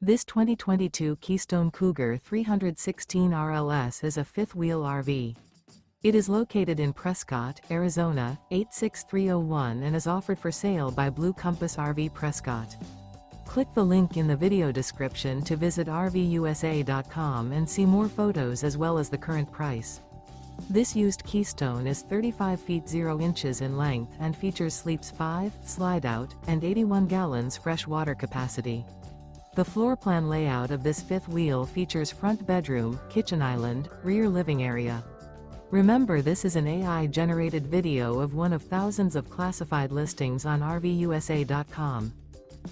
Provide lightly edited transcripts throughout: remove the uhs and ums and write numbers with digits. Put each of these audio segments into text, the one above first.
This 2022 Keystone Cougar 316 RLS is a fifth-wheel RV. It is located in Prescott, Arizona, 86301 and is offered for sale by Blue Compass RV Prescott. Click the link in the video description to visit RVUSA.com and see more photos as well as the current price. This used Keystone is 35 feet 0 inches in length and features sleeps 5, Slideout, and 81 gallons fresh water capacity. The floor plan layout of this fifth wheel features front bedroom, kitchen island, rear living area. Remember, this is an AI-generated video of one of thousands of classified listings on RVUSA.com.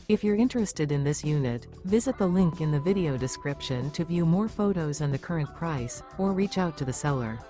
If you're interested in this unit, visit the link in the video description to view more photos and the current price, or reach out to the seller.